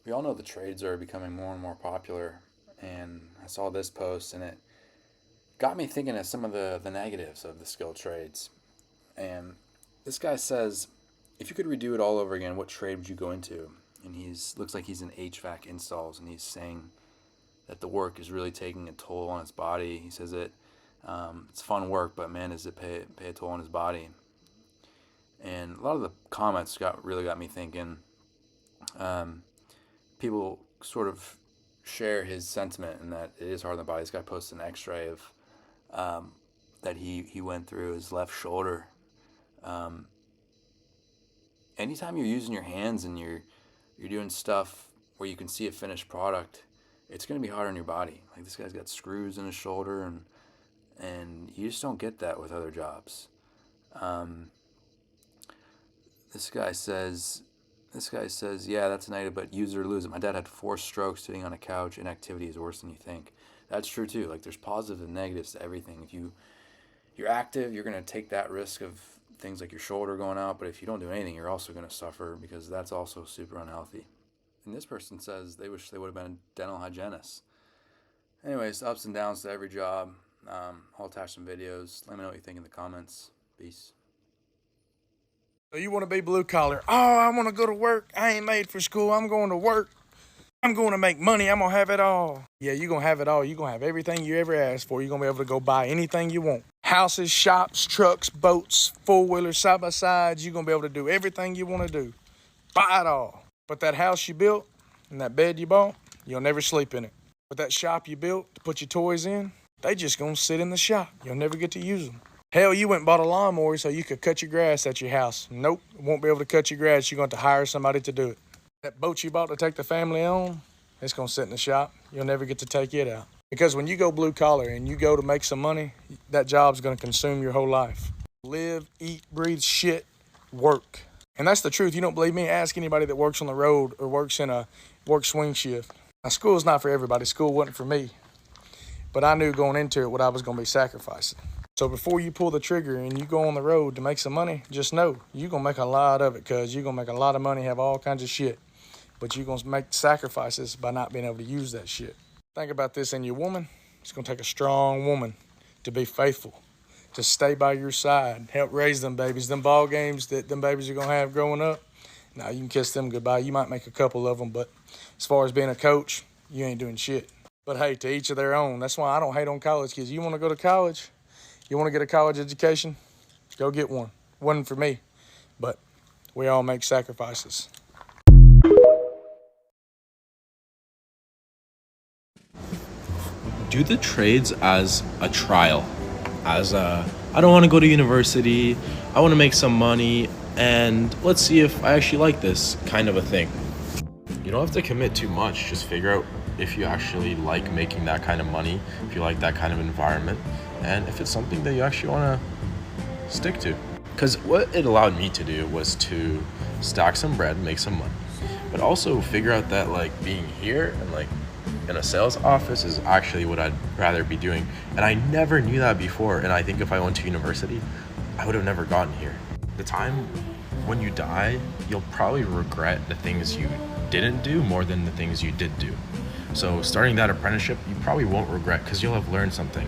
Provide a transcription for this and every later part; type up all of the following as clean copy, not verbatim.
We all know the trades are becoming more and more popular, and I saw this post and it got me thinking of some of the negatives of the skilled trades. And this guy says, if you could redo it all over again, what trade would you go into? And he's looks like he's in HVAC installs, and he's saying that the work is really taking a toll on his body. He says it's fun work, but man, does it pay a toll on his body? And a lot of the comments got me thinking. Um, People sort of share his sentiment and that it is hard on the body. This guy posted an X-ray of that he went through his left shoulder. Um, Anytime you're using your hands and you're doing stuff where you can see a finished product, it's going to be hard on your body. Like this guy's got screws in his shoulder, and you just don't get that with other jobs. Um, this guy says yeah, that's negative, but use it or lose it. My dad had 4 strokes sitting on a couch. Inactivity is worse than you think. That's true too. Like there's positives and negatives to everything. If you're active, you're gonna take that risk of things like your shoulder going out. But if you don't do anything, you're also gonna suffer because that's also super unhealthy. And this person says they wish they would have been a dental hygienist. Anyways, ups and downs to every job. I'll attach some videos. Let me know what you think in the comments. Peace. So you want to be blue collar. Oh, I want to go to work. I ain't made for school. I'm going to work. I'm going to make money. I'm going to have it all. Yeah, you're going to have it all. You're going to have everything you ever asked for. You're going to be able to go buy anything you want. Houses, shops, trucks, boats, four-wheelers, side-by-sides. You're going to be able to do everything you want to do. Buy it all. But that house you built and that bed you bought, you'll never sleep in it. But that shop you built to put your toys in, they just going to sit in the shop. You'll never get to use them. Hell, you went and bought a lawnmower so you could cut your grass at your house. Nope, won't be able to cut your grass. You're going to have to hire somebody to do it. That boat you bought to take the family on, it's going to sit in the shop. You'll never get to take it out. Because when you go blue collar and you go to make some money, that job's going to consume your whole life. Live, eat, breathe, shit, work. And that's the truth. You don't believe me? Ask anybody that works on the road or works in a work swing shift. Now, school's not for everybody. School wasn't for me. But I knew going into it what I was going to be sacrificing. So before you pull the trigger and you go on the road to make some money, just know you're going to make a lot of it because you're going to make a lot of money, have all kinds of shit. But you're going to make sacrifices by not being able to use that shit. Think about this in your woman. It's going to take a strong woman to be faithful, to stay by your side, help raise them babies. Them ball games that them babies are going to have growing up, now you can kiss them goodbye. You might make a couple of them, but as far as being a coach, you ain't doing shit. But hey, to each of their own. That's why I don't hate on college kids. You want to go to college? You want to get a college education? Go get one. Wasn't for me, but we all make sacrifices. Do the trades as a trial, I don't want to go to university, I want to make some money, and let's see if I actually like this kind of a thing. You don't have to commit too much. Just figure out if you actually like making that kind of money, if you like that kind of environment, and if it's something that you actually want to stick to. Because what it allowed me to do was to stack some bread, make some money, but also figure out that like being here and like in a sales office is actually what I'd rather be doing. And I never knew that before. And I think if I went to university, I would have never gotten here. The time when you die, you'll probably regret the things you didn't do more than the things you did do. So starting that apprenticeship, you probably won't regret because you'll have learned something.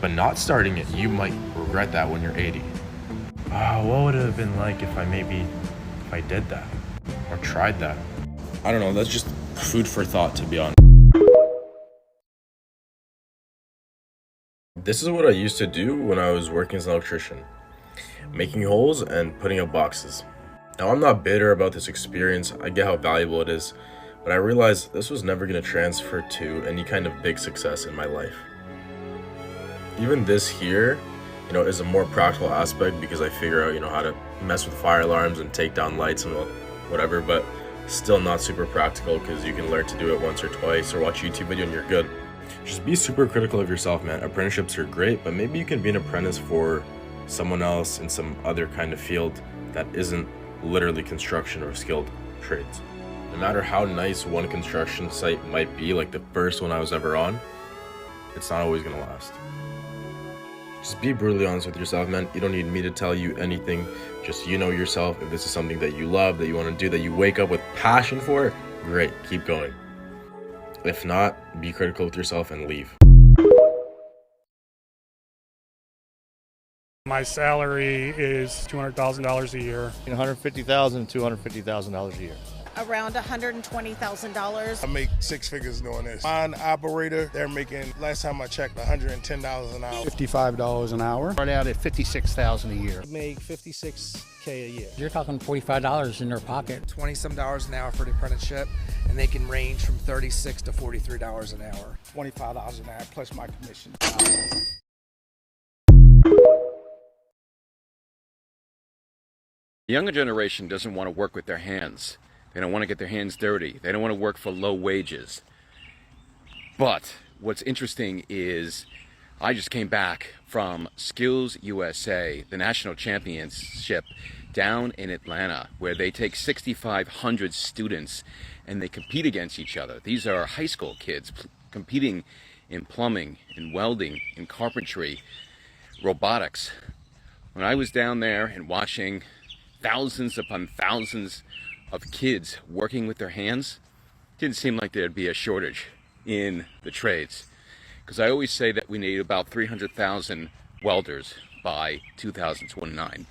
But not starting it, you might regret that when you're 80. What would it have been like if I did that or tried that? I don't know, that's just food for thought, to be honest. This is what I used to do when I was working as an electrician, making holes and putting up boxes. Now, I'm not bitter about this experience. I get how valuable it is, but I realized this was never going to transfer to any kind of big success in my life. Even this here, is a more practical aspect because I figure out, how to mess with fire alarms and take down lights and whatever, but still not super practical because you can learn to do it once or twice or watch a YouTube video and you're good. Just be super critical of yourself, man. Apprenticeships are great, but maybe you can be an apprentice for someone else in some other kind of field that isn't literally construction or skilled trades. No matter how nice one construction site might be, like the first one I was ever on, it's not always gonna last. Just be brutally honest with yourself, man. You don't need me to tell you anything. Just you know yourself. If this is something that you love, that you want to do, that you wake up with passion for, great, keep going. If not, be critical with yourself and leave. My salary is $200,000 a year. $150,000 to $250,000 a year. Around $120,000. I make six figures doing this. Mine operator, they're making, last time I checked, $110 an hour. $55 an hour. Start out at $56,000 a year. Make $56K a year. You're talking $45 in their pocket. $20-some an hour for the apprenticeship, and they can range from $36 to $43 an hour. $25 an hour plus my commission. The younger generation doesn't want to work with their hands. They don't want to get their hands dirty. They don't want to work for low wages. But what's interesting is I just came back from Skills USA, the national championship down in Atlanta, where they take 6,500 students and they compete against each other. These are high school kids competing in plumbing, in welding, in carpentry, robotics. When I was down there and watching thousands upon thousands of kids working with their hands, it didn't seem like there'd be a shortage in the trades. Because I always say that we need about 300,000 welders by 2029.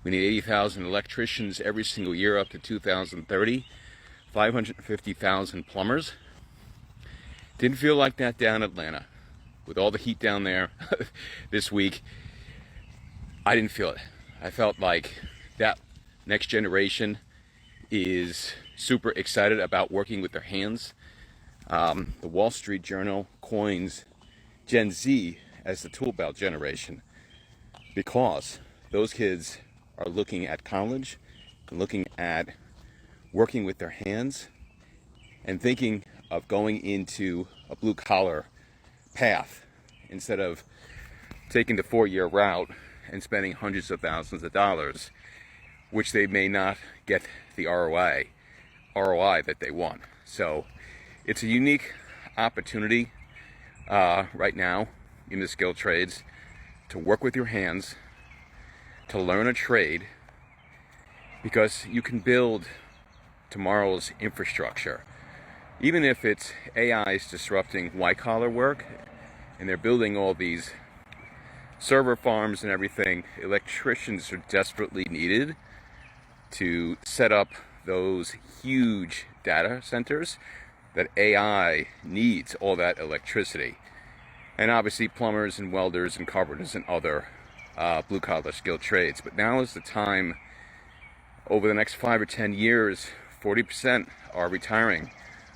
We need 80,000 electricians every single year up to 2030, 550,000 plumbers. Didn't feel like that down in Atlanta. With all the heat down there this week, I didn't feel it. I felt like that next generation is super excited about working with their hands. The Wall Street Journal coins Gen Z as the tool belt generation because those kids are looking at college, looking at working with their hands, and thinking of going into a blue collar path instead of taking the 4-year route and spending hundreds of thousands of dollars, which they may not get the ROI that they want. So it's a unique opportunity right now in the skilled trades to work with your hands, to learn a trade, because you can build tomorrow's infrastructure. Even if it's AI's disrupting white-collar work and they're building all these server farms and everything, electricians are desperately needed to set up those huge data centers that AI needs all that electricity. And obviously plumbers and welders and carpenters and other blue-collar skilled trades. But now is the time, over the next 5 or 10 years, 40% are retiring.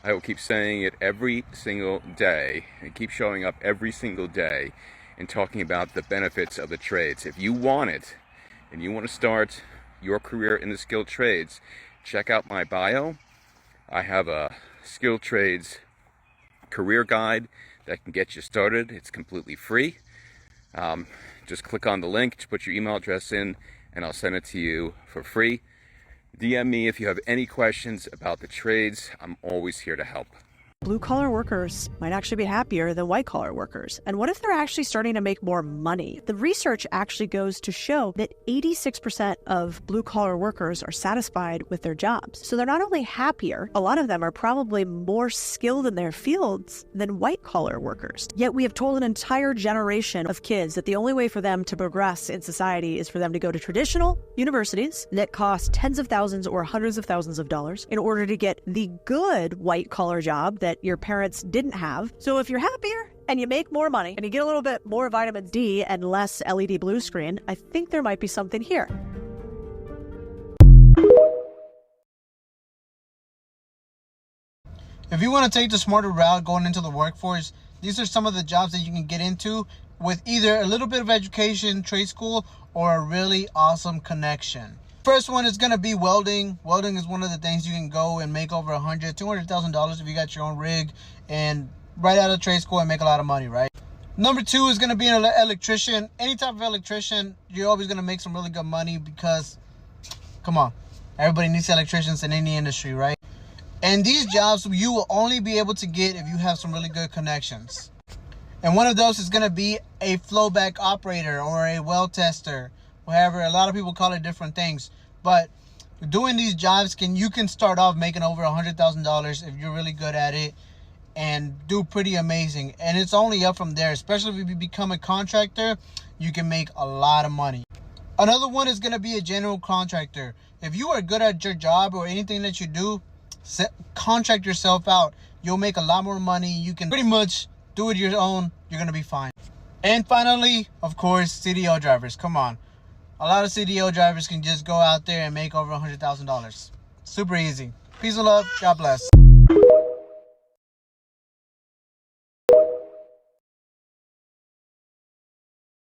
I will keep saying it every single day and keep showing up every single day and talking about the benefits of the trades. If you want it and you want to start your career in the skilled trades, check out my bio. I have a skilled trades career guide that can get you started. It's completely free. Just click on the link to put your email address in and I'll send it to you for free. DM me if you have any questions about the trades. I'm always here to help. Blue-collar workers might actually be happier than white-collar workers. And what if they're actually starting to make more money? The research actually goes to show that 86% of blue-collar workers are satisfied with their jobs. So they're not only happier, a lot of them are probably more skilled in their fields than white-collar workers. Yet we have told an entire generation of kids that the only way for them to progress in society is for them to go to traditional universities that cost tens of thousands or hundreds of thousands of dollars in order to get the good white-collar job that your parents didn't have. So if you're happier and you make more money and you get a little bit more vitamin D and less LED blue screen, I think there might be something here. If you want to take the smarter route going into the workforce, these are some of the jobs that you can get into with either a little bit of education, trade school, or a really awesome connection. First one is going to be welding. Welding is one of the things you can go and make over $100,000, $200,000 if you got your own rig and right out of trade school and make a lot of money, right? Number two is going to be an electrician. Any type of electrician, you're always going to make some really good money because, come on, everybody needs electricians in any industry, right? And these jobs you will only be able to get if you have some really good connections. And one of those is going to be a flowback operator or a well tester. However, a lot of people call it different things, but doing these jobs you can start off making over $100,000 if you're really good at it and do pretty amazing. And it's only up from there, especially if you become a contractor, you can make a lot of money. Another one is going to be a general contractor. If you are good at your job or anything that you do, contract yourself out. You'll make a lot more money. You can pretty much do it your own. You're going to be fine. And finally, of course, CDL drivers. Come on. A lot of CDL drivers can just go out there and make over $100,000. Super easy. Peace and love. God bless.